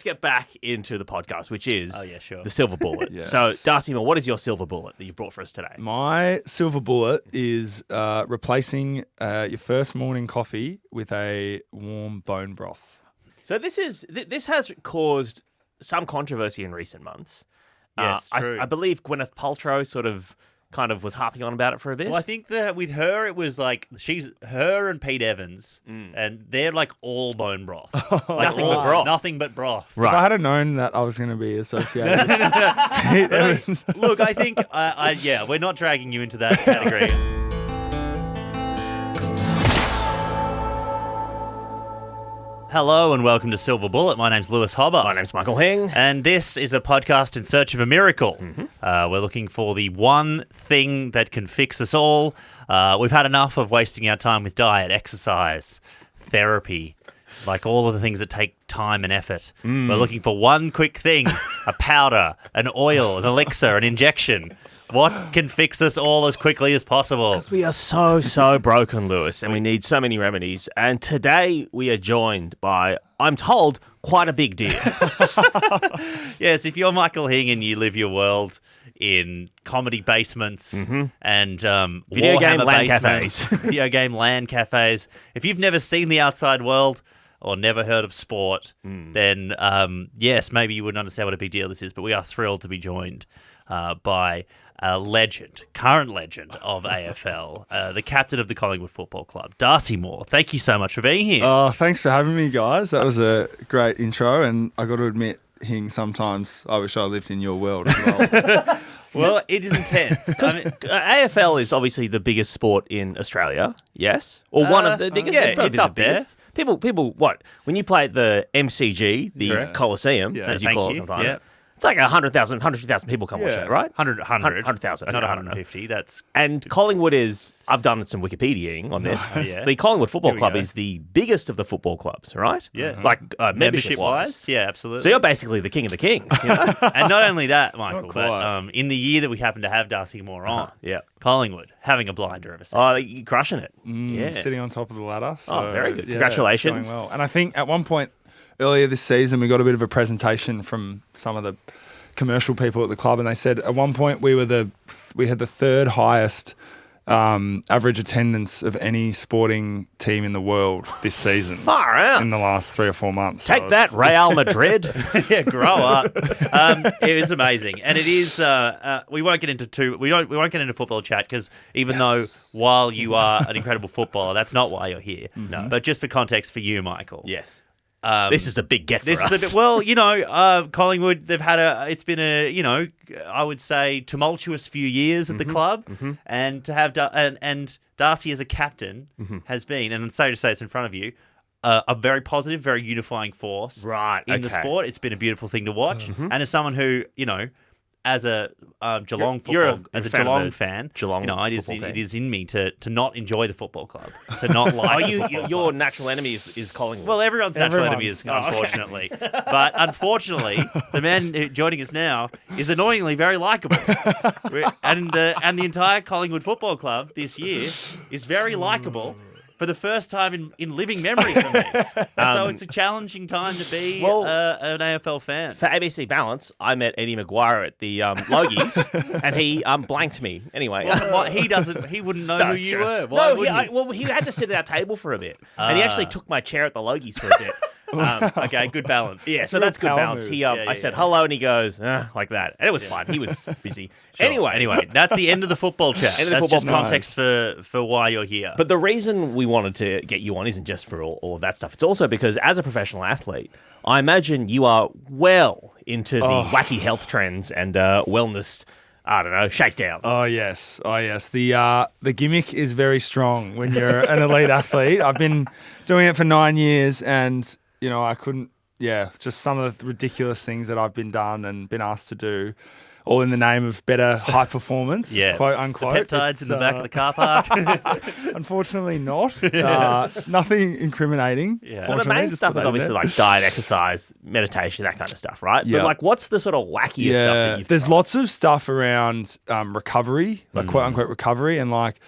get back into the podcast, which is the silver bullet. Yes. So, Darcy Moore, what is your silver bullet that you've brought for us today? My silver bullet is replacing your first morning coffee with a warm bone broth. So this has caused some controversy in recent months. Yes, true. I believe Gwyneth Paltrow kind of was harping on about it for a bit. Well, I think that with her, it was like her and Pete Evans, and they're like all bone broth. Nothing but broth. Nothing but broth. If I had known that I was going to be associated with Pete Evans. Look, I think, we're not dragging you into that category. Hello and welcome to Silver Bullet. My name's Lewis Hobba. My name's Michael Hing. And this is a podcast in search of a miracle. We're looking for the one thing that can fix us all. We've had enough of wasting our time with diet, exercise, therapy, like all of the things that take time and effort. We're looking for one quick thing, a powder, an oil, an elixir, an injection. What can fix us all as quickly as possible? Because we are so broken, Lewis, and we need so many remedies. And today we are joined by, I'm told, quite a big deal. Yes, if you're Michael Hing and you live your world in comedy basements and Video game Warhammer LAN basements, cafes. video game LAN cafes, if you've never seen the outside world or never heard of sport, then yes, maybe you wouldn't understand what a big deal this is, but we are thrilled to be joined by a current legend of AFL, the captain of the Collingwood Football Club, Darcy Moore. Thank you so much for being here. Oh, thanks for having me, guys. That was a great intro, and I got to admit, Hing, sometimes I wish I lived in your world as well. Well, it is intense. AFL is obviously the biggest sport in Australia, yes? Or one of the biggest? Yeah, probably it's the up there. biggest. People, what? When you play at the MCG, the Correct. Coliseum, Yeah. as you Thank call it you. sometimes, Yep. it's like 150,000 people come watch Yeah. it, right? 100,000. Okay, Not I don't know. 150. That's And Collingwood is, I've done some Wikipediaing on this. Yeah. The Collingwood Football Here we Club go. is the biggest of the football clubs, right? Yeah. Like membership-wise. Yeah, absolutely. So you're basically the king of the kings, you know? And not only that, Michael, Not but quite. in the year that we happen to have Darcy Moore on, Yeah. Collingwood having a blinder of a season. Oh, you're crushing it. Yeah. Sitting on top of the ladder. So, Oh, very good. yeah, Congratulations. it's going well. And I think at one point earlier this season, we got a bit of a presentation from some of the commercial people at the club, and they said at one point we had the third highest average attendance of any sporting team in the world this season. Far out. In the last 3 or 4 months. Take So that, it's- Real Madrid. Yeah, grow up. It is amazing, and it is. We won't get into We won't get into football chat because even though while you are an incredible footballer, that's not why you're here. No, but just for context for you, Michael. Yes. This is a big get for This us. is a bit, well, Collingwood, they've had it's been a, I would say tumultuous few years at the club, and to have, and Darcy as a captain has been, and I'm sorry to say it's in front of you, a very positive, very unifying force Right, in the okay. sport. It's been a beautiful thing to watch, and as someone who, as a Geelong You're football, as a fan of Geelong the fan, Geelong it football team. is in me to not enjoy the football club, to not like. the football Your club. natural enemy is Collingwood. Well, everyone's natural enemy is, okay. unfortunately. But unfortunately, the man joining us now is annoyingly very likeable. And the entire Collingwood Football Club this year is very likeable for the first time in living memory for me. So it's a challenging time to be an AFL fan. for ABC Balance, I met Eddie Maguire at the Logies, and he blanked me. Anyway. He wouldn't know who you were. Why No, wouldn't he? he had to sit at our table for a bit. And he actually took my chair at the Logies for a bit. Okay, good balance. Yeah, so Real that's good power balance. move. He, Yeah, I yeah, said yeah. hello, and he goes, like that. And it was fine. He was busy. Sure. Anyway, That's the end of the football chat. End of the That's football just chat. context for why you're here. But the reason we wanted to get you on isn't just for all of that stuff. It's also because as a professional athlete, I imagine you are well into the wacky health trends and wellness, I don't know, shakedowns. Oh yes. The gimmick is very strong when you're an elite athlete. I've been doing it for 9 years, and I couldn't. Yeah, just some of the ridiculous things that I've been done and been asked to do, all in the name of better high performance, quote unquote. The peptides in the back of the car park. Unfortunately not. Nothing incriminating. Yeah. So the main Just stuff put is that in obviously there. like diet, exercise, meditation, that kind of stuff, right? Yeah. But like, what's the sort of wackiest stuff that you've there's tried? lots of stuff around recovery, like quote unquote recovery, and like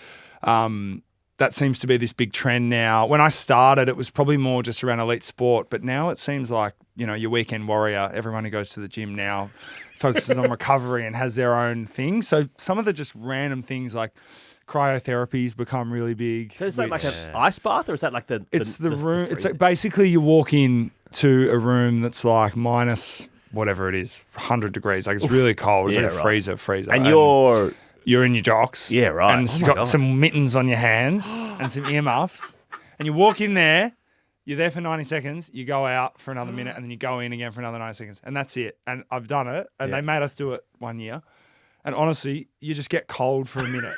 that seems to be this big trend now. When I started, it was probably more just around elite sport, but now it seems like, your weekend warrior, everyone who goes to the gym now focuses on recovery and has their own thing. So some of the just random things like cryotherapy's become really big. So is that like an ice bath, or is that like the room? It's like basically you walk in to a room that's like minus whatever it is, 100 degrees. Like it's really cold. It's like a freezer. And you're in your jocks. Yeah, right. And it's got some mittens on your hands and some earmuffs. And you walk in there, you're there for 90 seconds, you go out for another minute, and then you go in again for another 90 seconds. And that's it. And I've done it. And they made us do it one year. And honestly, you just get cold for a minute.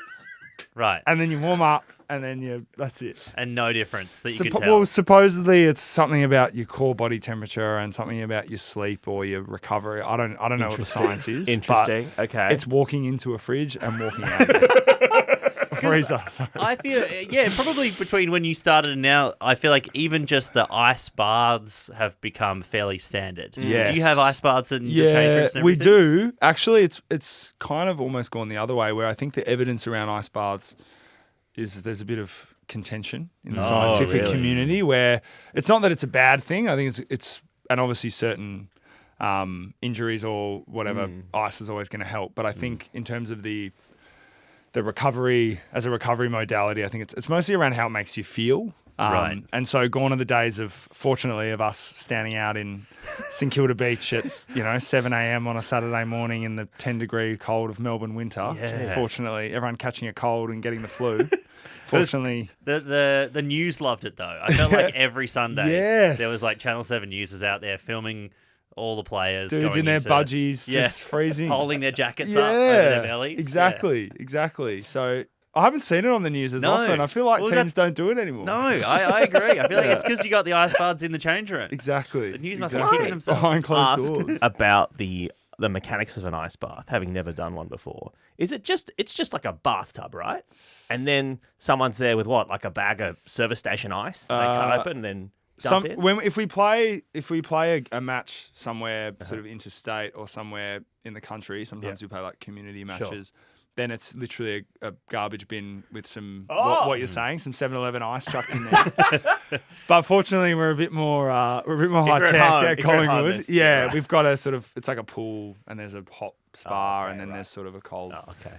Right. And then you warm up, and then that's it. And no difference that you can tell. Well, supposedly it's something about your core body temperature and something about your sleep or your recovery. I don't know what the science is. Interesting. But okay. it's walking into a fridge and walking out a freezer. Sorry. I feel, probably between when you started and now, I feel like even just the ice baths have become fairly standard. Yes. Do you have ice baths in the change rooms and we everything? do. Actually, it's kind of almost gone the other way, where I think the evidence around ice baths is there's a bit of contention in the scientific community, where it's not that it's a bad thing. I think it's and obviously certain injuries or whatever, ice is always going to help. But I think in terms of the recovery as a recovery modality, I think it's mostly around how it makes you feel. Right. And so gone are the days fortunately, of us standing out in St Kilda Beach at, 7 a.m. on a Saturday morning in the 10-degree cold of Melbourne winter. Yeah. Fortunately, everyone catching a cold and getting the flu. Fortunately. The news loved it, though. I felt like every Sunday Yes. there was like Channel 7 News was out there filming all the players. Dudes going in their into, budgies, just freezing. Holding their jackets up over their bellies. Exactly. So I haven't seen it on the news as often. I feel like teams don't do it anymore. No, I agree. I feel like it's because you got the ice baths in the change room. Exactly. The news must be kicking themselves. Behind closed doors. About the mechanics of an ice bath, having never done one before. It's just like a bathtub, right? And then someone's there with what, like a bag of service station ice? They cut open and then dump it? If we play a match somewhere sort of interstate or somewhere in the country, sometimes we play like community matches. Then it's literally a garbage bin with some what you're saying, some 7-Eleven ice chucked in there. But fortunately, we're a bit more high tech at Collingwood. We've got it's like a pool, and there's a hot spa, and then there's sort of a cold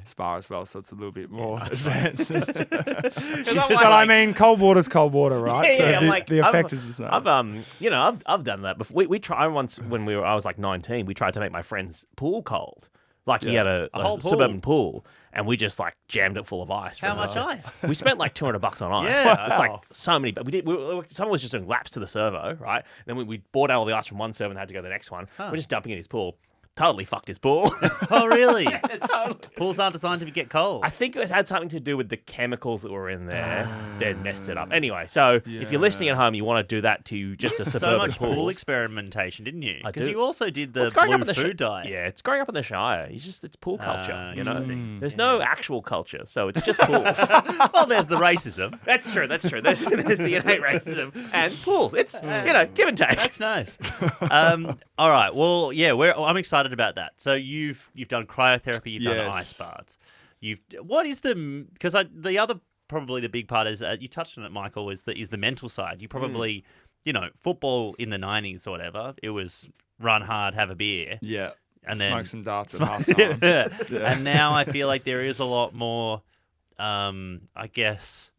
spa as well. So it's a little bit more advanced. But I mean, cold water's cold water, right? So the effect is the same. I've done that before. We tried once when I was like 19. We tried to make my friend's pool cold. Like he had a whole suburban pool, and we just like jammed it full of ice. How much ice? We spent like $200 on ice. Yeah, it's like so many. But someone was just doing laps to the servo, right? And then we bought out all the ice from one servo and had to go to the next one. We're just dumping in his pool. Totally fucked his pool. Oh, really? Yeah, totally. Pools aren't designed to get cold. I think it had something to do with the chemicals that were in there. They messed it up. Anyway, so if you're listening at home, you want to do that to just a suburban so much pool experimentation, didn't you? I Because do. you also did the growing blue up in food diet. Yeah, it's growing up in the Shire. It's pool culture. Interesting. There's no actual culture, so it's just pools. Well, there's the racism. That's true. There's the innate racism and pools. It's give and take. That's nice. All right. Well, yeah, I'm excited about that. So you've done cryotherapy, you've done ice baths. Because the other probably the big part is you touched on it, Michael, is the mental side. You probably football in the 90s or whatever. It was run hard, have a beer. Yeah. And smoke then some darts at halftime. Yeah. And now I feel like there is a lot more, I guess,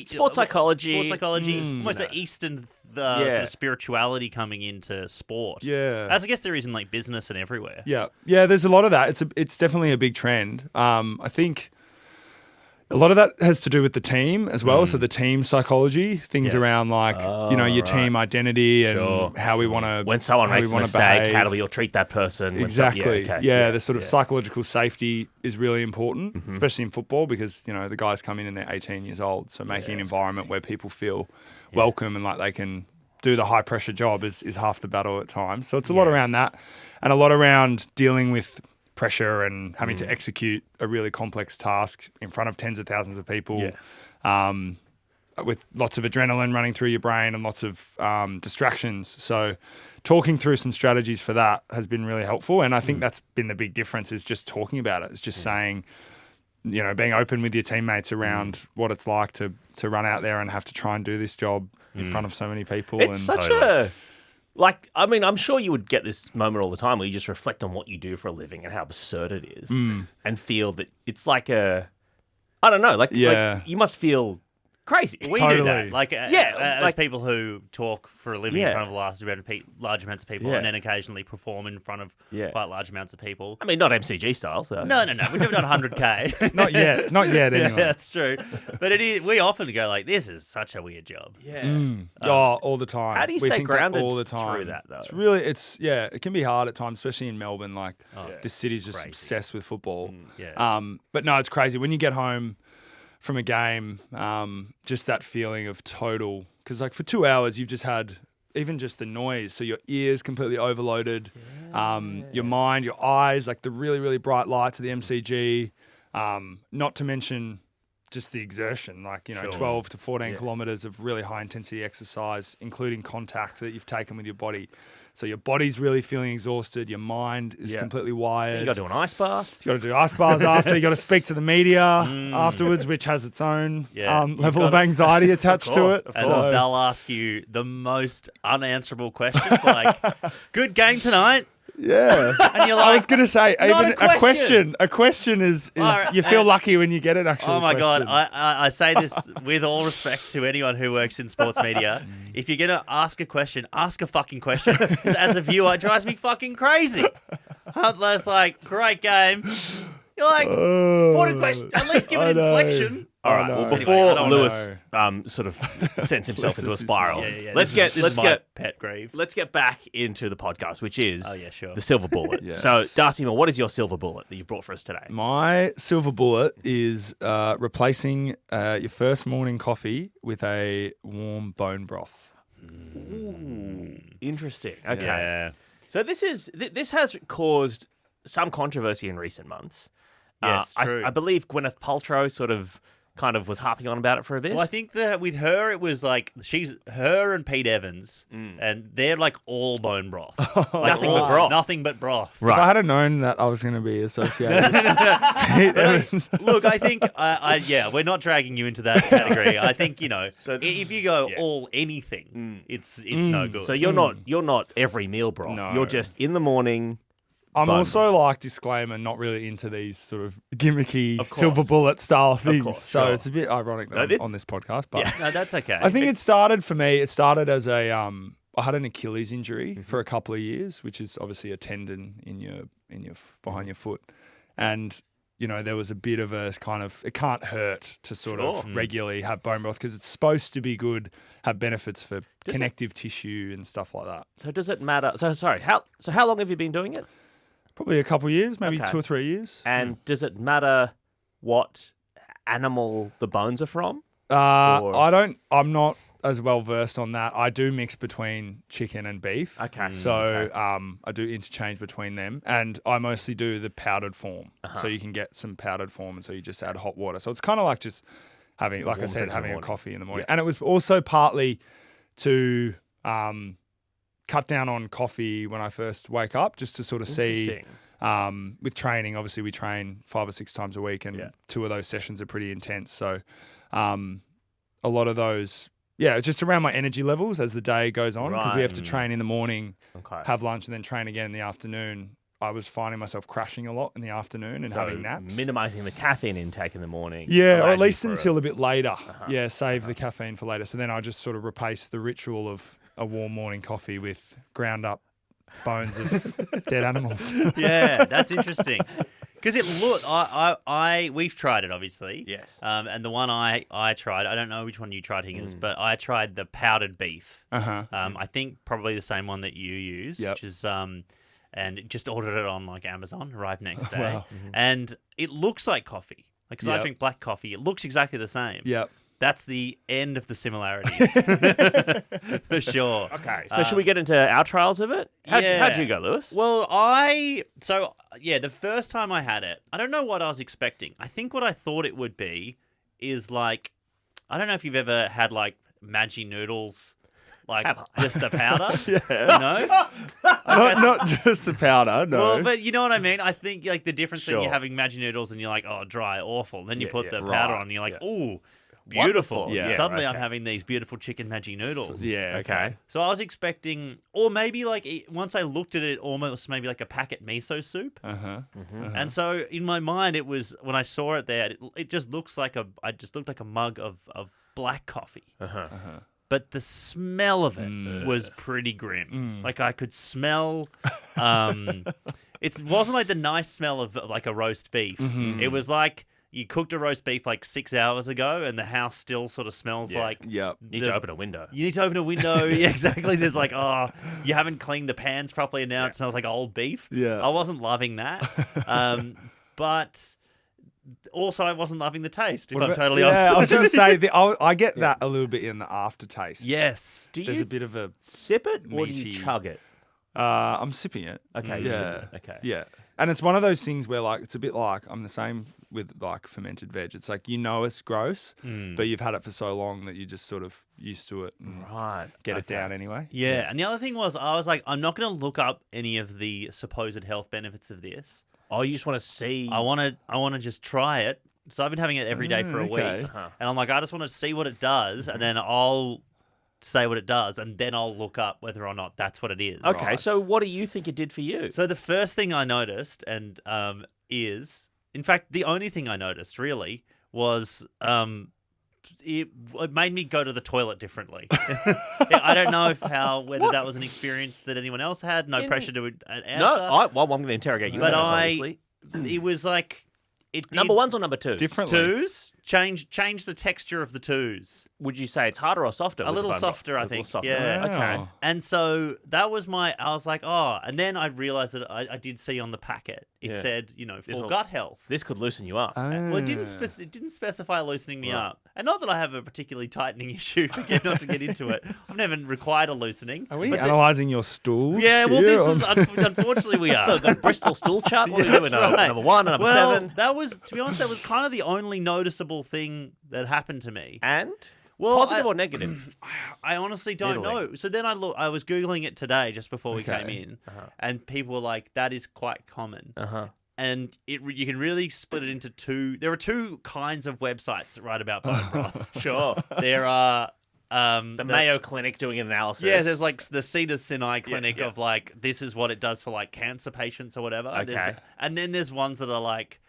Sports psychology. Almost like Eastern sort of spirituality coming into sport. Yeah. As I guess there is in like business and everywhere. Yeah. Yeah, there's a lot of that. It's definitely a big trend. I think a lot of that has to do with the team as well. So the team psychology, things around like, your team identity and how we want to when someone makes a mistake, behave. how do we all treat that person? Exactly. The sort of psychological safety is really important, especially in football because, the guys come in and they're 18 years old. So making an environment where people feel welcome and like they can do the high pressure job is half the battle at times. So it's a lot around that and a lot around dealing with pressure and having to execute a really complex task in front of tens of thousands of people with lots of adrenaline running through your brain and lots of distractions. So talking through some strategies for that has been really helpful. And I think that's been the big difference is just talking about it. It's just saying, being open with your teammates around what it's like to run out there and have to try and do this job in front of so many people. It's such I'm sure you would get this moment all the time where you just reflect on what you do for a living and how absurd it is and feel that it's like I don't know, like you must feel crazy. We do that. As like people who talk for a living in front of large amounts of people and then occasionally perform in front of quite large amounts of people. I mean, not MCG styles, though. No. We've never done 100K. Not yet anyway. That's true. But we often go like, this is such a weird job. Yeah. All the time. How do you We stay think that grounded all the time through that, though? It can be hard at times, especially in Melbourne. Like, this city's just Crazy. obsessed with football. Yeah. But no, it's crazy. When you get home from a game, just that feeling of total, because like for 2 hours you've just had even just the noise, so your ears completely overloaded, your mind, your eyes, like the really, really bright lights of the MCG, not to mention just the exertion, like 12 to 14 kilometers of really high intensity exercise, including contact that you've taken with your body. So your body's really feeling exhausted. Your mind is completely wired. You got to do an ice bath. You got to do ice baths after. You got to speak to the media afterwards, which has its own level of anxiety attached to it. And they'll ask you the most unanswerable questions, like, "Good game tonight." Yeah, and you're like, I was going to say, even a question. A question is you feel lucky when you get an actual. Oh my question. God, I say this with all respect to anyone who works in sports media. If you're gonna ask a question, ask a fucking question. 'Cause as a viewer, it drives me fucking crazy. It's like, great game. You're like, what a question. At least give it inflection. All right. Well, before Lewis sort of sends himself into a spiral, let's get pet grave. Let's get back into the podcast, which is the silver bullet. Yes. So, Darcy Moore, what is your silver bullet that you've brought for us today? My silver bullet is replacing your first morning coffee with a warm bone broth. Ooh, interesting. Okay. Yeah. So this has caused some controversy in recent months. Yes, true. I believe Gwyneth Paltrow kind of was harping on about it for a bit. Well, I think that with her, it was like her and Pete Evans, and they're like all bone broth. Like Nothing but broth. Nothing but broth. If I had known that I was going to be associated with Pete Evans. Look, I think, we're not dragging you into that category. I think, So if you go all anything, it's no good. So you're not every meal broth. No. You're just in the morning. I'm bone also like, disclaimer, not really into these sort of gimmicky silver bullet style things. course, so sure. it's a bit ironic that I'm on this podcast. But No, that's okay. I think it started for me. It started as I had an Achilles injury for a couple of years, which is obviously a tendon in your behind your foot, and there was a bit of a kind of, it can't hurt to sort of regularly have bone broth because it's supposed to be good, have benefits for connective tissue and stuff like that. So does it matter? So sorry, how long have you been doing it? Probably a couple of years, maybe Okay. 2 or 3 years. And does it matter what animal the bones are from? I'm not as well versed on that. I do mix between chicken and beef. Okay. So I do interchange between them, and I mostly do the powdered form. So you can get some powdered form, and so you just add hot water. So it's kind of like just having, like I said, having a coffee in the morning. And it was also partly to cut down on coffee when I first wake up, just to sort of see. With training, obviously we train 5 or 6 times a week, and 2 of those sessions are pretty intense. So a lot of those, just around my energy levels as the day goes on, because we have to train in the morning, have lunch, and then train again in the afternoon. I was finding myself crashing a lot in the afternoon and having naps. Minimizing the caffeine intake in the morning. Yeah, or at least until a bit later. Save the caffeine for later. So then I just sort of replace the ritual of a warm morning coffee with ground up bones of dead animals. Yeah, that's interesting. Because we've tried it, obviously. Yes. And the one I tried, I don't know which one you tried, Higgins, but I tried the powdered beef. I think probably the same one that you use, which is and just ordered it on like Amazon, arrived next day. Wow. And it looks like coffee. Like, because I drink black coffee, it looks exactly the same. Yep. That's the end of the similarities. For sure. Okay. So should we get into our trials of it? How'd you go, Lewis? Well, the first time I had it, I don't know what I was expecting. I think what I thought it would be is like, I don't know if you've ever had like Maggi noodles like Have just the powder. You know? Not just the powder, no. Well, but you know what I mean? I think like the difference when Sure. you're having Maggi noodles and you're like, oh, dry, awful. Then you put the powder Right. on and you're like, Yeah. ooh, beautiful. Wonderful. Yeah, Suddenly I'm okay. having these beautiful chicken Maggi noodles. yeah, Okay. So I was expecting, or maybe like once I looked at it, almost maybe like a packet miso soup. And so in my mind, it was when I saw it there, it just looks like I just looked like a mug of black coffee. But the smell of it was pretty grim. Like I could smell. It wasn't like the nice smell of like a roast beef. It was like you cooked a roast beef like 6 hours ago, and the house still sort of smells like. Yep. Need to open a window. You need to open a window. Yeah, exactly. There's like, oh, you haven't cleaned the pans properly, and now it smells like old beef. Yeah. I wasn't loving that. But also, I wasn't loving the taste, if I'm totally honest. Yeah, I was going to say, I get that a little bit in the aftertaste. Yes. There's a bit of a... Sip it or do you Meaty. chug it? I'm sipping it. Okay. you sip Yeah. it. Okay. Yeah. And it's one of those things where, like, it's a bit like, I'm the same with, like, fermented veg. It's like, you know it's gross, but you've had it for so long that you're just sort of used to it and Right. get it Okay. down anyway. Yeah. And the other thing was, I was like, I'm not going to look up any of the supposed health benefits of this. Oh, you just want to see. I want to just try it. So I've been having it every day for a okay. week. And I'm like, I just want to see what it does, and then I'll say what it does, and then I'll look up whether or not that's what it is. Okay, Right. so what do you think it did for you? So the first thing I noticed, and is, in fact, the only thing I noticed really was it made me go to the toilet differently. I don't know whether that was an experience that anyone else had. No pressure to answer. No, I'm going to interrogate you. but on this, obviously. it was like it did Number one's or number two? Differently. twos. Change the texture of the twos. Would you say it's harder or softer? A with the little bone broth? softer, I A little think. softer. Yeah. Okay. Wow. And so that was I was like, oh, and then I realized that I did see on the packet, it Yeah. said, for This'll- gut health. This could loosen you up. Well, it didn't specify loosening me up. And not that I have a particularly tightening issue, again, not to get into it. I've never required a loosening. Are we But analysing your stools? yeah, well, here this on- is, unfortunately, we are. the Bristol stool chart? What are we doing? That's right. Number one and number Well, seven. that was, to be honest, that was kind of the only noticeable thing that happened to me. And? Well, Positive I- or negative? I honestly don't Italy. know. So then I was Googling it today just before we came Okay. in, and people were like, that is quite common. Uh-huh. And you can really split it into two. There are two kinds of websites that write about bone broth. Sure. There are The Mayo Clinic doing an analysis. yeah, there's like the Cedars-Sinai clinic yeah. of like, this is what it does for like cancer patients or whatever. Okay. And then there's ones that are like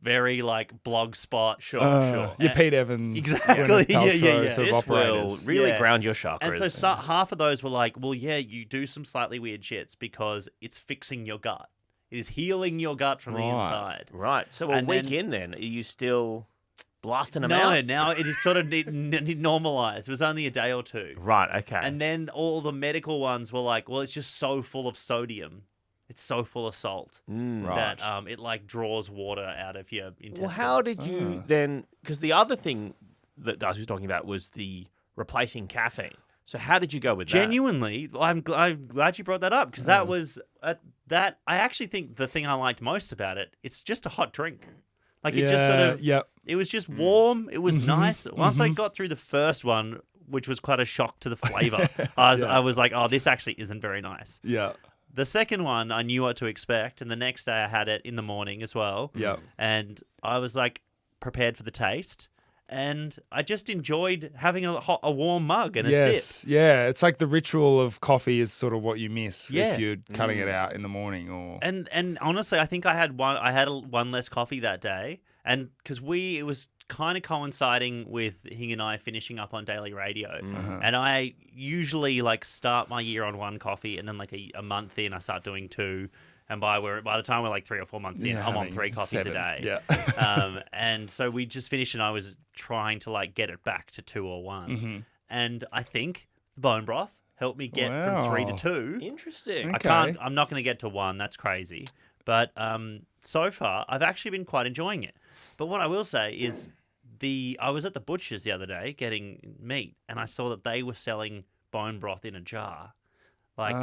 very like blogspot. Sure, sure. Your Pete Evans. Exactly, Gwyneth yeah, yeah, Paltrow yeah. Sort of This will operators. really Yeah. ground your chakras. And so half of those were like, well, yeah, you do some slightly weird shits because it's fixing your gut. It is healing your gut from the Right. inside. Right. So a And week then- in then, are you still blasting them No, out? now it is sort of normalized. It was only a day or two. Right, okay. And then all the medical ones were like, well, it's just so full of sodium. It's so full of salt Right. that it like draws water out of your intestines. well, how did you then... Because the other thing that Darcy was talking about was the replacing caffeine. So how did you go with that? Genuinely, I'm glad you brought that up because that was that. I actually think the thing I liked most about it, it's just a hot drink. Like it just sort of, Yep. it was just warm. It was nice. Once I got through the first one, which was quite a shock to the flavor, I was like, oh, this actually isn't very nice. Yeah. The second one, I knew what to expect, and the next day I had it in the morning as well. Yeah. And I was like prepared for the taste. And I just enjoyed having a warm mug and a Yes. sip. Yeah. It's like the ritual of coffee is sort of what you miss Yeah. if you're cutting it out in the morning or. And honestly, I think I had one less coffee that day, and because it was kind of coinciding with Hing and I finishing up on daily radio, and I usually like start my year on one coffee, and then like a month in, I start doing two. And by the time we're like 3 or 4 months in, I'm on having 3 coffees 7. a day. Yeah. And so we just finished, and I was trying to like get it back to 2 or 1. And I think the bone broth helped me get from 3 to Wow. 2. Interesting. Okay. I'm not going to get to 1. That's crazy. But so far, I've actually been quite enjoying it. But what I will say is I was at the butcher's the other day getting meat, and I saw that they were selling bone broth in a jar. Like,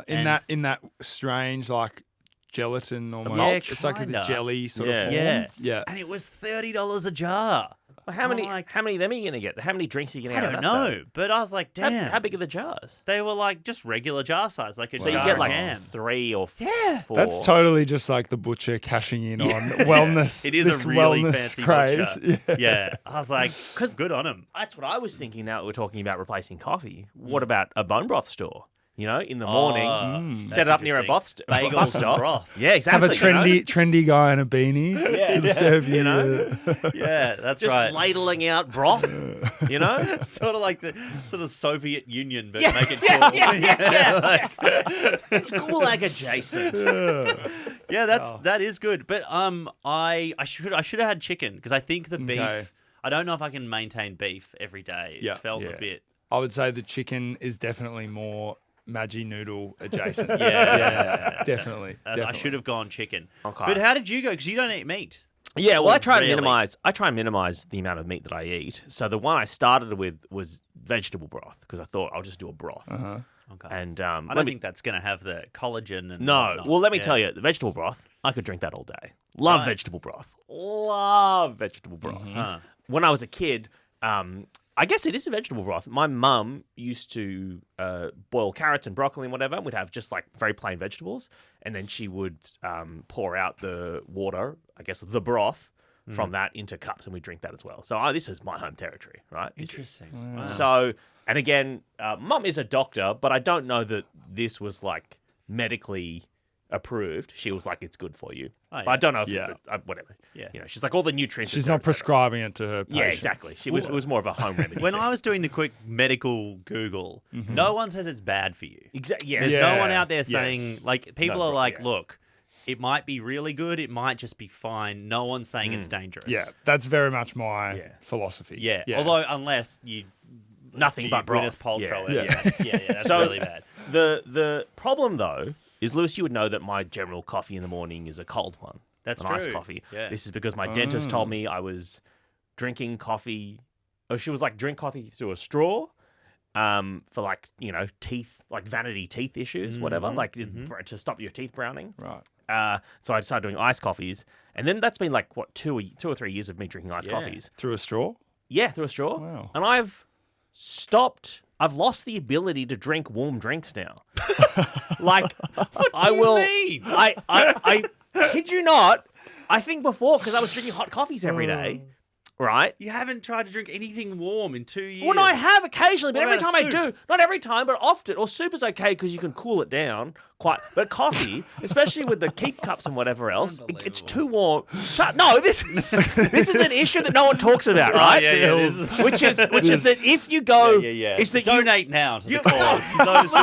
in that strange like gelatin almost. malt? It's like the Kinda. jelly sort Yeah. of form. yeah. Yeah. And it was $30 a jar. Well, how many like- of them are you going to get? How many drinks are you going to I get? don't know, but I was like, damn. How big are the jars? They were like just regular jar size, like a So jar you get like ham. 3 or 4. That's totally just like the butcher cashing in on wellness. It is this a really wellness fancy craze. butcher. Yeah. I was like, good on him. That's what I was thinking now that we're talking about replacing coffee. What about a bone broth store? You know, in the morning, set it up near a bus Bagels stop. and broth. Yeah, exactly. Have a trendy guy in a beanie to serve you. You know? Yeah, that's Just right. ladling out broth, you know? Sort of like the sort of Soviet Union, but make it cool. Yeah. It's Gulag adjacent. Yeah, that is good. But I should have had chicken because I think the beef. Okay. I don't know if I can maintain beef every day. It felt a bit. I would say the chicken is definitely more Maggi noodle adjacent. Yeah. definitely. I should have gone chicken. Okay. But how did you go? Because you don't eat meat. Yeah, well, I try Really? to minimize the amount of meat that I eat. So the one I started with was vegetable broth because I thought I'll just do a broth. Okay. And I don't think that's going to have the collagen and no. whatnot. Well, let me Yeah. tell you, the vegetable broth, I could drink that all day. Love Right. vegetable broth. Love vegetable broth. Huh. When I was a kid, I guess it is a vegetable broth. My mum used to boil carrots and broccoli and whatever, and we'd have just like very plain vegetables, and then she would pour out the water, I guess the broth, from that into cups, and we'd drink that as well. So this is my home territory, right? Interesting. Wow. So, and again, mum is a doctor, but I don't know that this was like medically approved. She was like, it's good for you. Oh, But I don't know if Yeah. it's, whatever. Yeah. You know, she's like all the nutrients. She's et cetera, not et cetera. prescribing it to her patients. Yeah, exactly. It was more of a home remedy. When I was doing the quick medical Google, no one says it's bad for you. Yeah. There's Yeah. no one out there Yes. saying, like, people No, are like, yeah. look, it might be really good, it might just be fine. No one's saying it's dangerous. Yeah, that's very much my philosophy. Yeah. Although, unless you Nothing but Gwyneth broth. Paltrow Yeah. it. Yeah, that's So- really bad. The problem though is, Lewis, you would know that my general coffee in the morning is a cold one. That's an iced true. coffee. Yeah. This is because my dentist told me I was drinking coffee. Oh, she was like, drink coffee through a straw. For like, you know, teeth, like vanity teeth issues, whatever, like to stop your teeth browning. Right. So I started doing iced coffees, and then that's been like what 2 or 3 years of me drinking iced Yeah. coffees. Through a straw? Yeah, through a straw. Wow. And I've stopped. I've lost the ability to drink warm drinks now. Like I will. mean? I kid you not. I think before, because I was drinking hot coffees every day, right? You haven't tried to drink anything warm in 2 years. Well, no, I have occasionally, but What every about time I soup? do, not every time, but often. Or soup is okay because you can cool it down quite. But coffee, especially with the keep cups and whatever else, it's too warm. No, this is an issue that no one talks about, right? yeah, this is- which is that if you go, Yeah. is that Donate now to the you- cause.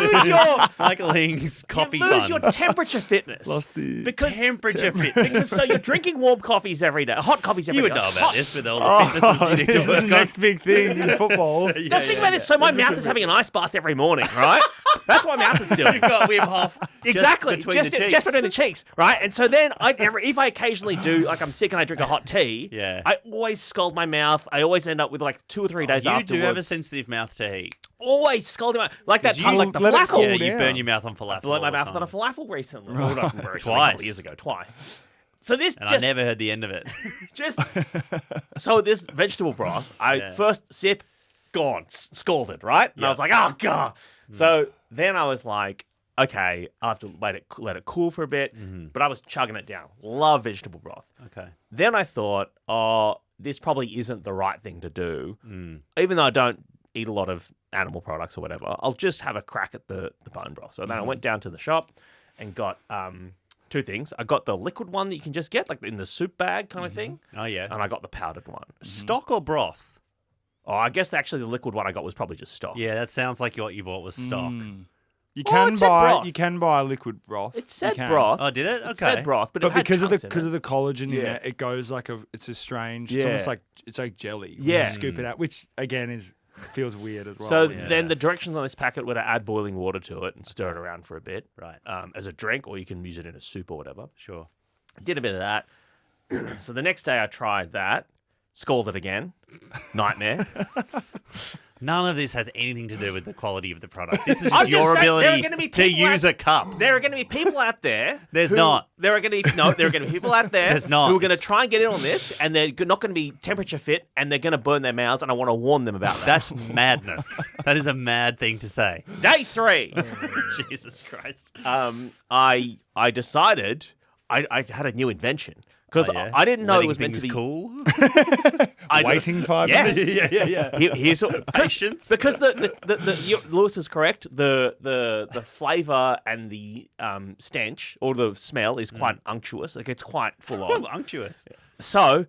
lose your Michael Hing's coffee you lose fund. your temperature fitness. Lost the because Temperature fit. because so you're drinking warm coffees every day, hot coffees every You day. would know about Hot- this with all the fitnesses you need this to is the work next big thing in football. No, think about this. So my mouth is having an ice bath every morning, right? That's what my mouth is doing. You've got Wim Hof Exactly, between just the cheeks. just between the cheeks, right? And so then, if I occasionally do, like I'm sick and I drink a hot tea, Yeah. I always scald my mouth. I always end up with like 2 or 3 days You afterwards. do have a sensitive mouth to heat. Always scalding my like that You time, like the let it falafel. cool Yeah, you down. burn your mouth on falafel. Blew all my the mouth time. on a falafel recently. Well, not very recently, a Twice. couple of years ago, twice. So this And just I never heard the end of it. just so this vegetable broth, I Yeah. first sip, gone, scalded, right? And I was like, oh god. So then I was like, okay, I have to let it cool for a bit. But I was chugging it down. Love vegetable broth. Okay. Then I thought, oh, this probably isn't the right thing to do. Even though I don't eat a lot of animal products or whatever, I'll just have a crack at the bone broth. So then I went down to the shop and got 2 things. I got the liquid one that you can just get, like in the soup bag kind of thing. Oh, yeah. And I got the powdered one. Stock or broth? Oh, I guess actually the liquid one I got was probably just stock. Yeah, that sounds like what you bought was stock. You Oh, can it said buy broth. you can buy liquid broth. It You said can. broth. Oh, did it? Okay. It said broth, but, it But had because of chunks in the collagen in Yeah. it, it goes like it's a strange. It's Yeah. almost like it's like jelly. when Yeah. you scoop it out, which again feels weird as well. So Yeah. then the directions on this packet were to add boiling water to it and stir it around for a bit. Right. As a drink, or you can use it in a soup or whatever. Sure. Did a bit of that. So the next day I tried that, scalded again, nightmare. None of this has anything to do with the quality of the product. This is I'm just just your saying, there are ability gonna be to people use a cup. There are going to be people out there. There's not. There are going to be people out there There's not. who are going to try and get in on this, and they're not going to be temperature fit, and they're going to burn their mouths. And I want to warn them about that. That's madness. That is a mad thing to say. Day 3. Jesus Christ. I decided I had a new invention because Oh, yeah? I didn't know Letting it was meant to things be cool. Waiting 5 Yes. minutes. yeah. Here's Patience. because Lewis is correct. The flavor and the stench or the smell is quite unctuous. Like it's quite full on. Unctuous. So,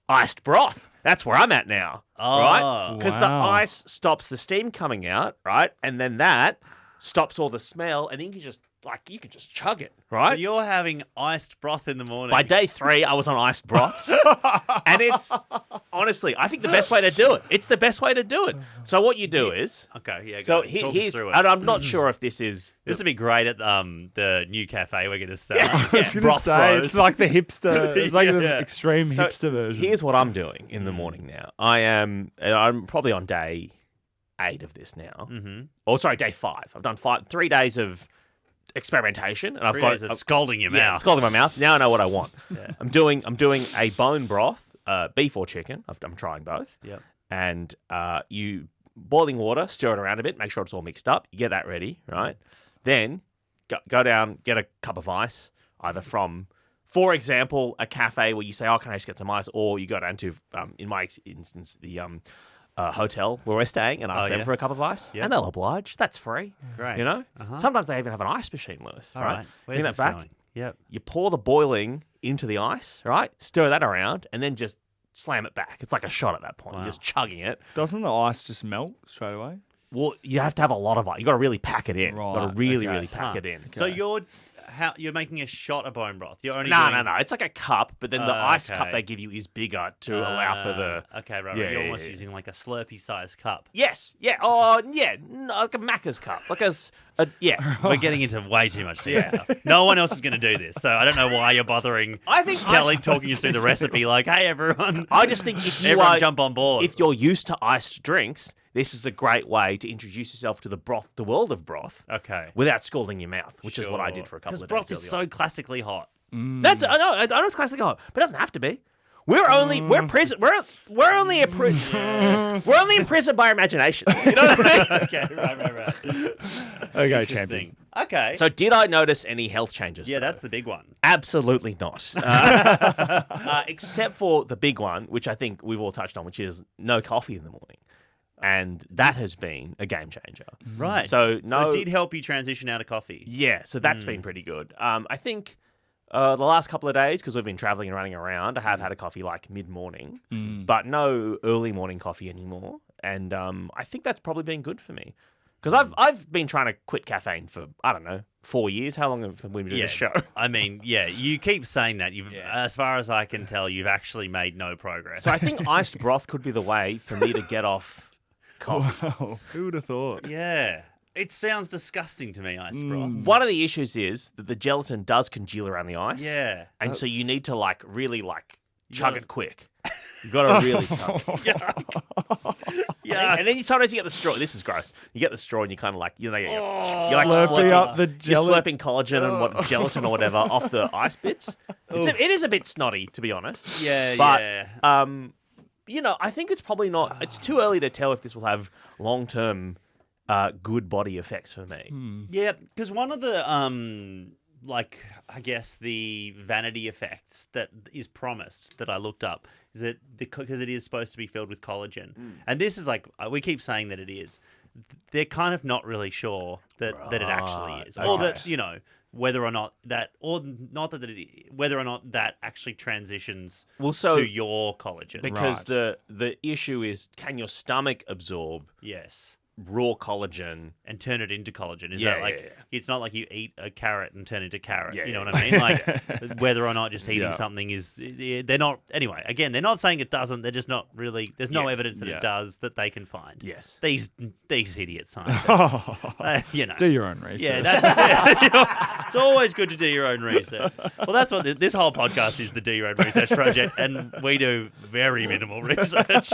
iced broth. That's where I'm at now. Oh. Right? Because the Wow. ice stops the steam coming out, right? And then that stops all the smell, and then you can just chug it, So right? you're having iced broth in the morning. By day 3, I was on iced broths. And it's, honestly, I think the best way to do it. It's the best way to do it. So what you do is, Okay, yeah. so go on. Talk us here's, through it. and I'm not sure if this is, This would be great at the new cafe we're going to start. I was going to Broth say, Bros. it's like the hipster. It's like the Yeah. extreme So hipster version. here's what I'm doing in the morning now. I'm probably on day 8 of this now. Mm-hmm. Oh, sorry, day 5. I've done 3 days of experimentation, and I've 3 got days of scalding your yeah, mouth. scalding my mouth. Now I know what I want. Yeah. I'm doing a bone broth, beef or chicken. I'm trying both. Yep. And you boiling water, stir it around a bit, make sure it's all mixed up. You get that ready, right? Then go down, get a cup of ice, either from, for example, a cafe where you say, "Oh, can I just get some ice?" Or you go down to, in my instance, the hotel where we're staying and ask them yeah. for a cup of ice, Yep. and they'll oblige. That's free. Great. You know, Uh-huh. sometimes they even have an ice machine, Lewis. All right. Where's Bring that this back. going? Yep. You pour the boiling into the ice, right? Stir that around, and then just slam it back. It's like a shot at that point. Wow. You're just chugging it. Doesn't the ice just melt straight away? Well, you have to have a lot of ice. You got to really pack it in. You got Right, to really, okay. really pack Huh. it in. So you're making a shot of bone broth. You're only No, doing... no. It's like a cup, but then the ice cup okay. they give you is bigger to allow for the. Okay, right. Yeah, You're yeah, almost yeah. using like a Slurpee-sized cup. Yes, yeah, oh, yeah, like a Macca's cup, like yeah. We're getting into way too much detail. No one else is going to do this, so I don't know why you're bothering I think talking us through the recipe like, hey, everyone. I just think if you Everyone are, jump on board. if you're used to iced drinks, this is a great way to introduce yourself to the world of broth, Okay. without scalding your mouth, which is what I did for a couple of days. Because broth is earlier. so classically hot. That's I know it's classic hot, but it doesn't have to be. We're only imprisoned by our imagination. You know what I mean? Okay, right. Okay, champion. Interesting. Okay. So did I notice any health changes? yeah, though? that's the big one. Absolutely not. Except for the big one, which I think we've all touched on, which is no coffee in the morning. And that has been a game changer. Right. So no, So it did help you transition out of coffee. yeah, so that's been pretty good. I think the last couple of days, because we've been traveling and running around, I have had a coffee like mid-morning, but no early morning coffee anymore. And I think that's probably been good for me. Because I've been trying to quit caffeine for, I don't know, 4 years. How long have we been doing this show? I mean, yeah, you keep saying that. As far as I can tell, you've actually made no progress. So I think iced broth could be the way for me to get off coffee. Wow, who would have thought? yeah. It sounds disgusting to me, ice broth. One of the issues is that the gelatin does congeal around the ice. Yeah. And so you need to really chug gotta- it quick. You got to really chug it. Yeah. And then sometimes you get the straw. This is gross. You get the straw and you kind of like, you're like Slurping up the you're gelatin. slurping collagen and gelatin or whatever off the ice bits. It is a bit snotty, to be honest. Yeah, But, yeah. I think it's probably not, it's too early to tell if this will have long-term good body effects for me. Yeah, because one of the I guess the vanity effects that is promised that I looked up is that because it is supposed to be filled with collagen, and this is like we keep saying that it is. They're kind of not really sure that it actually is, or that whether or not that, or not that whether or not that actually transitions to your collagen. Because the issue is, can your stomach absorb Yes. raw collagen? And turn it into collagen. Is Yeah, that like yeah. it's not like you eat a carrot and turn it into carrot. Yeah, you know yeah. what I mean? Like whether or not just eating Yeah. something is they're not anyway, again, they're not saying it doesn't, they're just not really there's no Yeah, evidence that yeah. it does that they can find. Yes. These idiot scientists. Do your own research. Yeah, that's it's always good to do your own research. Well, that's what this whole podcast is, the Do Your Own Research project, and we do very minimal research.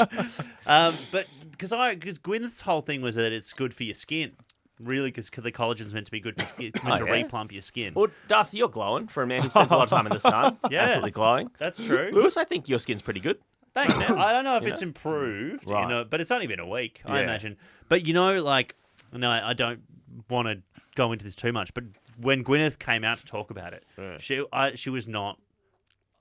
But because Gwyneth's whole thing was that it's good for your skin. Really, because the collagen's meant to be good for skin. It's meant to replump your skin. Well, Darcy, you're glowing for a man who spends a lot of time in the sun. Yeah. Absolutely glowing. That's true. Lewis, I think your skin's pretty good. Thanks, man. I don't know if it's improved, Right. but it's only been a week, I imagine. But no, I don't want to go into this too much. But when Gwyneth came out to talk about it, she was not.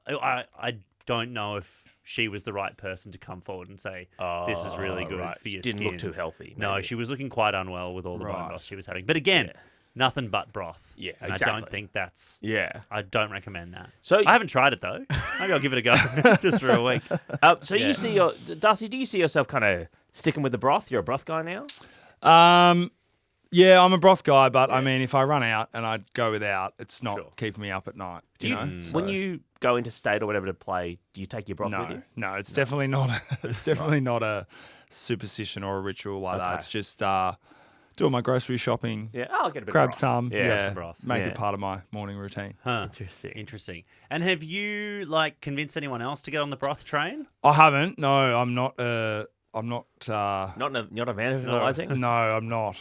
I don't know if she was the right person to come forward and say, this is really good for your skin. Didn't look too healthy. Maybe. No, she was looking quite unwell with all the bone loss she was having. But again, nothing but broth. Yeah, and exactly. I don't think that's... Yeah. I don't recommend that. So I haven't tried it, though. Maybe I'll give it a go just for a week. You see Darcy, do you see yourself kind of sticking with the broth? You're a broth guy now? Yeah, I'm a broth guy, but I mean, if I run out and I go without, it's not keeping me up at night. When you go into state or whatever to play, do you take your broth with you? No, it's definitely not. It's definitely not a superstition or a ritual like that. It's just doing my grocery shopping. Yeah, I'll get a bit grab of broth. some. Yeah, some broth. Make it part of my morning routine. Huh. Interesting. And have you convinced anyone else to get on the broth train? I haven't. No, I'm not. I'm not. Not evangelizing? No, I'm not.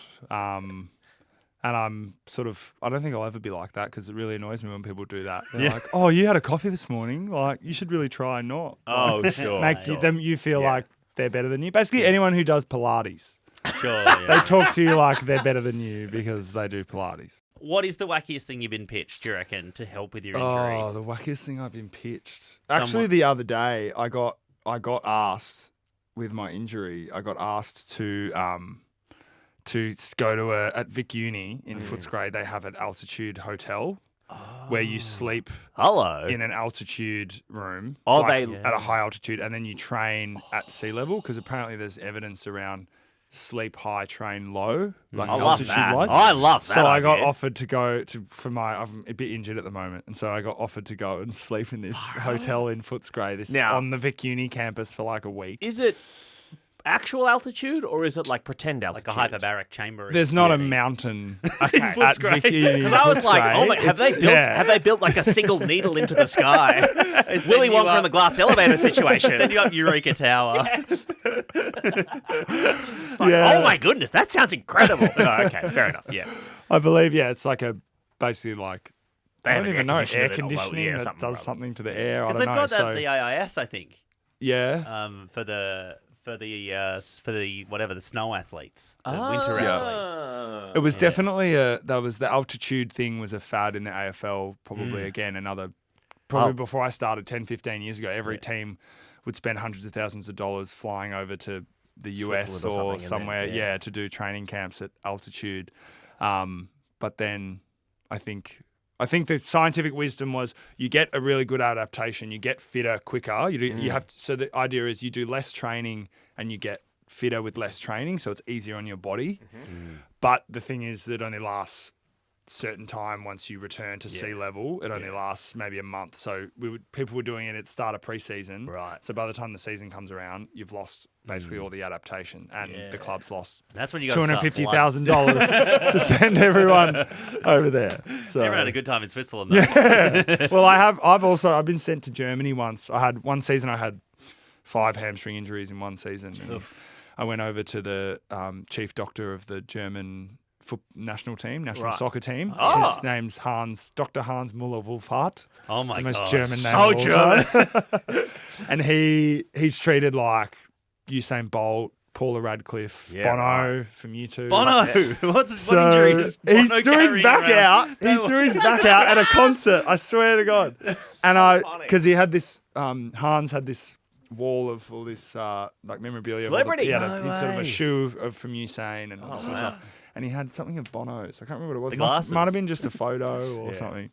And I'm sort of, I don't think I'll ever be like that because it really annoys me when people do that. They're like, oh, you had a coffee this morning? Like, you should really try not. Oh, sure. Make you feel like they're better than you. Basically, anyone who does Pilates. Sure, They talk to you like they're better than you because they do Pilates. What is the wackiest thing you've been pitched, do you reckon, to help with your injury? Oh, the wackiest thing I've been pitched. Actually, the other day, I got asked with my injury, I got asked to go to at Vic Uni in Footscray. They have an altitude hotel where you sleep in an altitude room at a high altitude, and then you train at sea level because apparently there's evidence around sleep high, train low, like altitude wise. I love that. So I got offered to go I'm a bit injured at the moment, and so I got offered to go and sleep in this hotel in Footscray, on the Vic Uni campus for like a week. Is it actual altitude or is it like pretend altitude? Like a hyperbaric chamber. There's not a mountain at Vic Uni. Because I was like, oh my, have they built like a single needle into the sky? Willy Wonka in the glass elevator situation. Send you up Eureka Tower. Oh my goodness, that sounds incredible. Okay, fair enough. Yeah, I believe. Yeah, it's like basically like I don't have even an know air air conditioning conditioning that does something to the air. I don't Because know. they've got that at the AIS, I think. Yeah. For the snow athletes, the winter athletes. It was definitely the altitude thing was a fad in the AFL. Probably before I started 10, 15 years ago, every team would spend hundreds of thousands of dollars flying over to the US or somewhere, to do training camps at altitude. But then I think the scientific wisdom was you get a really good adaptation, you get fitter quicker. So the idea is you do less training and you get fitter with less training, so it's easier on your body. But the thing is that it only lasts certain time once you return to sea level. It only lasts maybe a month. So people were doing it at the start of pre-season. Right. So by the time the season comes around, you've lost basically all the adaptation, and the club's lost. That's when you got $250,000 to send everyone over there. So everyone had a good time in Switzerland, though. Well, I've been sent to Germany once. I had 5 hamstring injuries in one season. And I went over to the chief doctor of the German national soccer team. His name's Dr. Hans Muller-Wolfhardt. Oh my god, the most German name. So German. And he's treated like Usain Bolt, Paula Radcliffe, Bono from U2. Bono, what injury is Bono he threw his back out. He threw his back out at a concert. I swear to God. Because he had this. Hans had this wall of all this memorabilia. Celebrity. He had sort of a shoe from Usain and all this sort of stuff. And he had something of Bono's. I can't remember what it was. Might have been just a photo or something.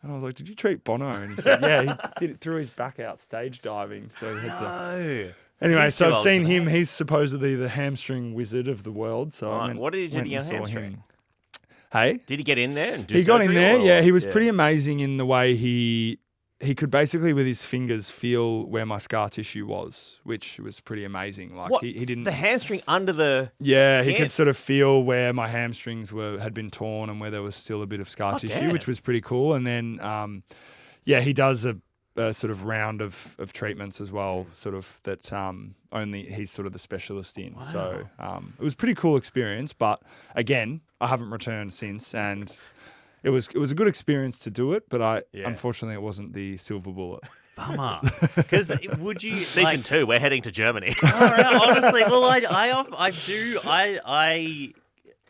And I was like, "Did you treat Bono?" And he said, "Yeah, he did it. Threw his back out stage diving, so he had to." Anyway, so I've seen him. He's supposedly the hamstring wizard of the world. So what did he do to your hamstring? Hey, did he get in there and do He got in there. Yeah, he was pretty amazing in the way he could basically with his fingers feel where my scar tissue was, which was pretty amazing. Like what? He didn't the hamstring under the skin? He skin? could sort of feel where my hamstrings had been torn and where there was still a bit of scar tissue, which was pretty cool. And then he does a sort of round of treatments as well, sort of that only he's sort of the specialist in. Wow. So it was a pretty cool experience. But again, I haven't returned since, and it was a good experience to do it. But unfortunately, it wasn't the silver bullet. Bummer. Because would you Season 2, we're heading to Germany. Honestly, well,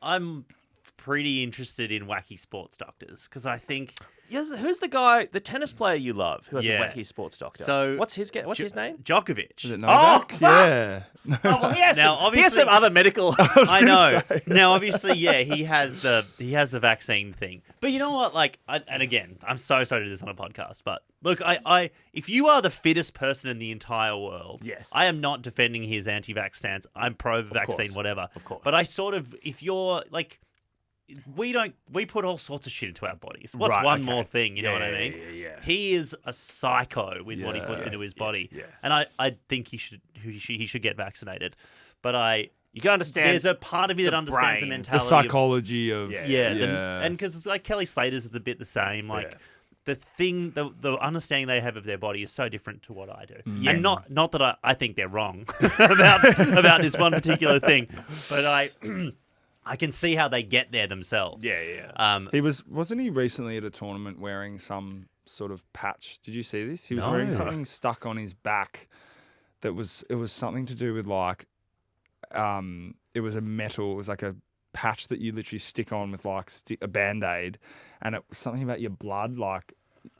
I'm pretty interested in wacky sports doctors because I think. Yes, who's the guy, the tennis player you love, who has a wacky sports doctor? So what's his name? Djokovic. Is it Novak? Yeah. Oh, well, he has some other medical. I know. Now, obviously, he has the vaccine thing. But you know what? Like, and again, I'm so sorry to do this on a podcast, but look, I if you are the fittest person in the entire world, yes, I am not defending his anti-vax stance. I'm pro-vaccine, whatever. Of course. But I sort of, if you're like. We put all sorts of shit into our bodies. What's one more thing? You know what I mean? Yeah. He is a psycho with what he puts into his body, and I think he should get vaccinated. But you can understand. There's a part of you that understands the mentality, the psychology of and because like Kelly Slater's a bit the same. Like the thing, the understanding they have of their body is so different to what I do, and not that I think they're wrong about this one particular thing, but I can see how they get there themselves. Yeah. Wasn't he recently at a tournament wearing some sort of patch? Did you see this? He was wearing something stuck on his back it was something to do with like it was like a patch that you literally stick on with like a Band-Aid, and it was something about your blood, like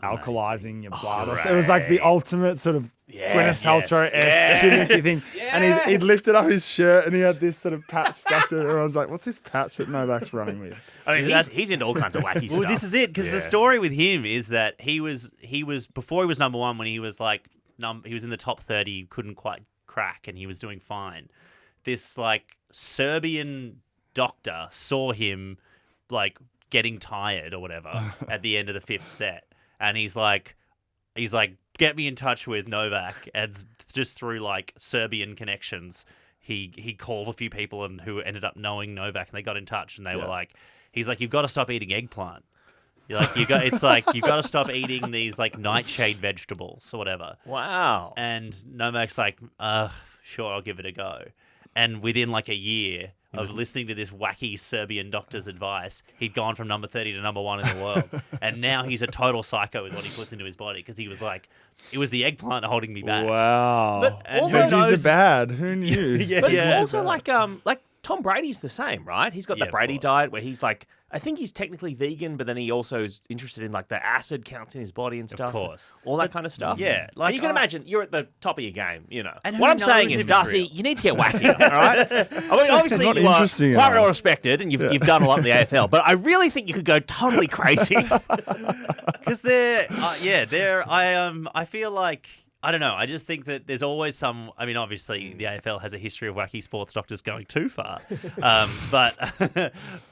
alkalizing your blood. It was like the ultimate sort of Gwyneth Paltrow-esque thing. And he'd lifted up his shirt and he had this sort of patch stuck to it. Everyone's like, what's this patch that Novak's running with? I mean, he's into all kinds of wacky stuff. Well, this is it, because the story with him is that he was before he was number one, when he was like he was in the top 30, couldn't quite crack, and he was doing fine. This like Serbian doctor saw him like getting tired or whatever at the end of the fifth set. And he's like, get me in touch with Novak. And just through like Serbian connections, he called a few people and who ended up knowing Novak, and they got in touch, and they were like, he's like, you've got to stop eating eggplant. You're like, you've got to stop eating these like nightshade vegetables or whatever. Wow. And Novak's like, sure, I'll give it a go. And within like a year of listening to this wacky Serbian doctor's advice, he'd gone from number 30 to number 1 in the world. And now he's a total psycho with what he puts into his body, because he was like, it was the eggplant holding me back. Wow. But veggies are bad. Who knew? But it's also like Tom Brady's the same, right? He's got the Brady diet where he's like, I think he's technically vegan, but then he also is interested in like the acid counts in his body and stuff. Of course. All that kind of stuff. Yeah. Like, and you can imagine you're at the top of your game, you know. And what I'm saying is, Darcy, you need to get wackier, all right? I mean, obviously you are quite well respected and you've done a lot in the AFL, but I really think you could go totally crazy. Because I feel like, I don't know. I just think that there's always some. I mean, obviously, the AFL has a history of wacky sports doctors going too far,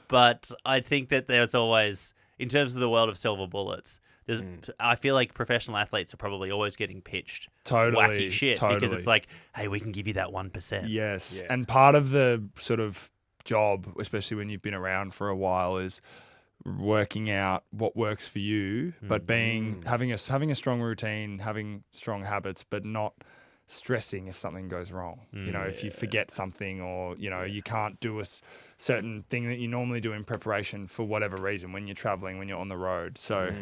but I think that there's always, in terms of the world of silver bullets, there's. I feel like professional athletes are probably always getting pitched wacky shit because it's like, hey, we can give you that 1%. Yes, and part of the sort of job, especially when you've been around for a while, is working out what works for you, but having a strong routine, having strong habits, but not stressing if something goes wrong. You know, if you forget something, or you know, you can't do a certain thing that you normally do in preparation for whatever reason when you're traveling, when you're on the road. So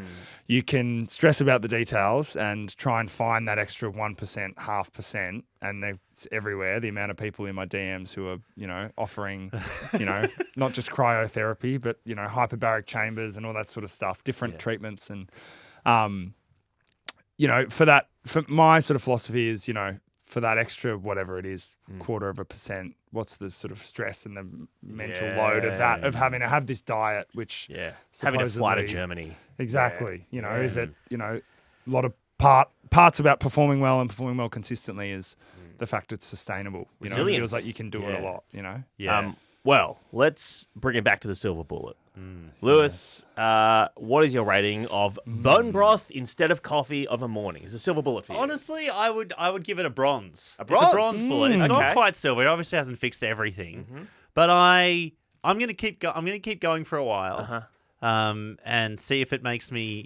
you can stress about the details and try and find that extra 1%, 0.5%, and they're everywhere. The amount of people in my DMs who are, you know, offering, you know, not just cryotherapy, but, you know, hyperbaric chambers and all that sort of stuff, different treatments. And, you know, for my sort of philosophy is, you know, for that extra, whatever it is, 0.25%, what's the sort of stress and the mental load of that, of having to have this diet, which having to fly to Germany. Exactly. You know, is it, you know, a lot of parts about performing well and performing well consistently is the fact it's sustainable. You know, it feels like you can do it a lot, you know? Yeah. Well, let's bring it back to the silver bullet. Lewis, what is your rating of bone broth instead of coffee of a morning? Is a silver bullet for you? Honestly, I would give it a bronze. A bronze? It's a bronze bullet. It's not Okay. quite silver. It obviously hasn't fixed everything, but I'm gonna keep going for a while. and see if it makes me,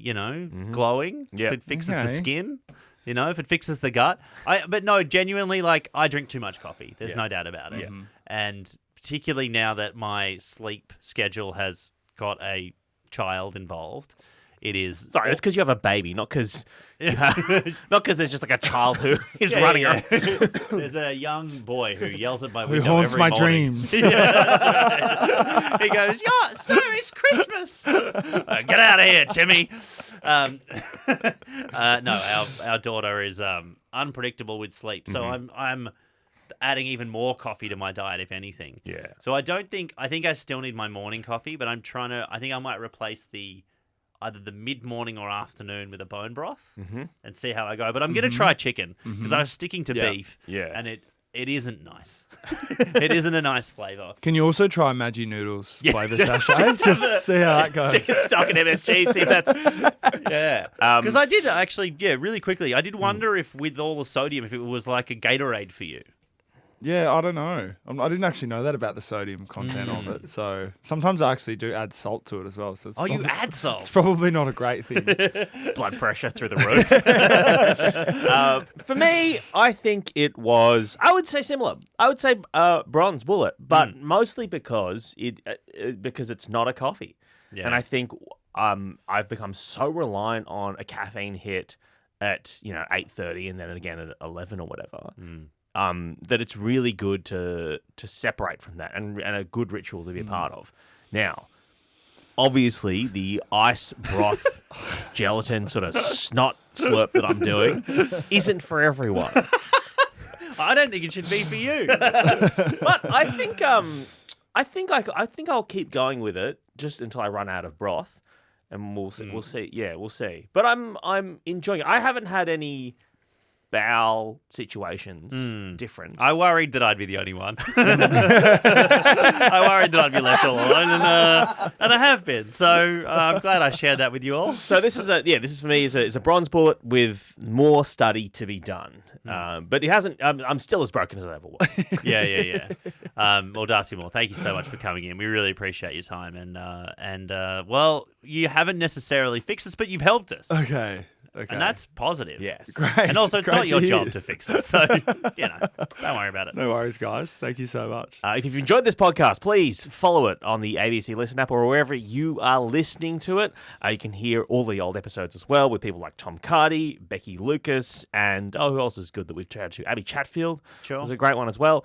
glowing. Yeah. If it fixes the Okay. skin. If it fixes the gut. But no, genuinely, like, I drink too much coffee. There's no doubt about it. Yeah. And particularly now that my sleep schedule has got a child involved, it is... Sorry, it's because you have a baby, not because there's just like a child who is running around. There's a young boy who yells at my Who window haunts every my morning. dreams. Yeah, that's right. He goes, "Yeah, so it's Christmas." Get out of here, Timmy. No, our daughter is unpredictable with sleep, so I'm adding even more coffee to my diet, if anything. Yeah. So I think I still need my morning coffee, but I think I might replace either the mid-morning or afternoon with a bone broth and see how I go. But I'm going to try chicken because I was sticking to beef, and it isn't nice. It isn't a nice flavour. Can you also try Maggi Noodles flavour sachet? Just see how that goes. Chicken stock and MSG, see if that's... Yeah. Because I did actually, really quickly, I did wonder if with all the sodium, if it was like a Gatorade for you. Yeah, I don't know. I didn't actually know that about the sodium content of it. So sometimes I actually do add salt to it as well. So it's You add salt? It's probably not a great thing. Blood pressure through the roof. For me, I think it was, I would say similar. I would say bronze bullet, but mostly because it's not a coffee. Yeah. And I think I've become so reliant on a caffeine hit at 8:30 and then again at 11 or whatever. That it's really good to separate from that and a good ritual to be a part of. Now, obviously, the ice broth gelatin sort of snot slurp that I'm doing isn't for everyone. I don't think it should be for you. But I think I'll keep going with it just until I run out of broth, and we'll see. We'll see. Yeah, we'll see. But I'm enjoying it. I haven't had any bowel situations different. I worried that I'd be the only one. I worried that I'd be left all alone, and I have been. So I'm glad I shared that with you all. So this is for me is a bronze bullet with more study to be done. But it hasn't. I'm still as broken as I ever was. Yeah. Well, Darcy Moore, thank you so much for coming in. We really appreciate your time, and well, you haven't necessarily fixed us, but you've helped us. Okay. And that's positive. Yes. Great. And also, it's Great not to your hear. job to fix us. So, don't worry about it. No worries, guys. Thank you so much. If you've enjoyed this podcast, please follow it on the ABC Listen app or wherever you are listening to it. You can hear all the old episodes as well with people like Tom Cardy, Becky Lucas, and who else is good that we've chatted to? Abby Chatfield. Sure. Was a great one as well.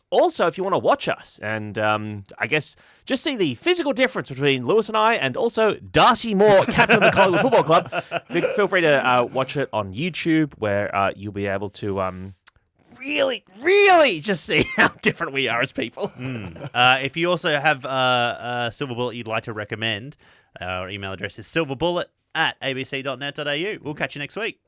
Also, if you want to watch us and I guess just see the physical difference between Lewis and I and also Darcy Moore, captain of the Collingwood Football Club, feel free to watch it on YouTube where you'll be able to really, really just see how different we are as people. If you also have a silver bullet you'd like to recommend, our email address is silverbullet@abc.net.au. We'll catch you next week.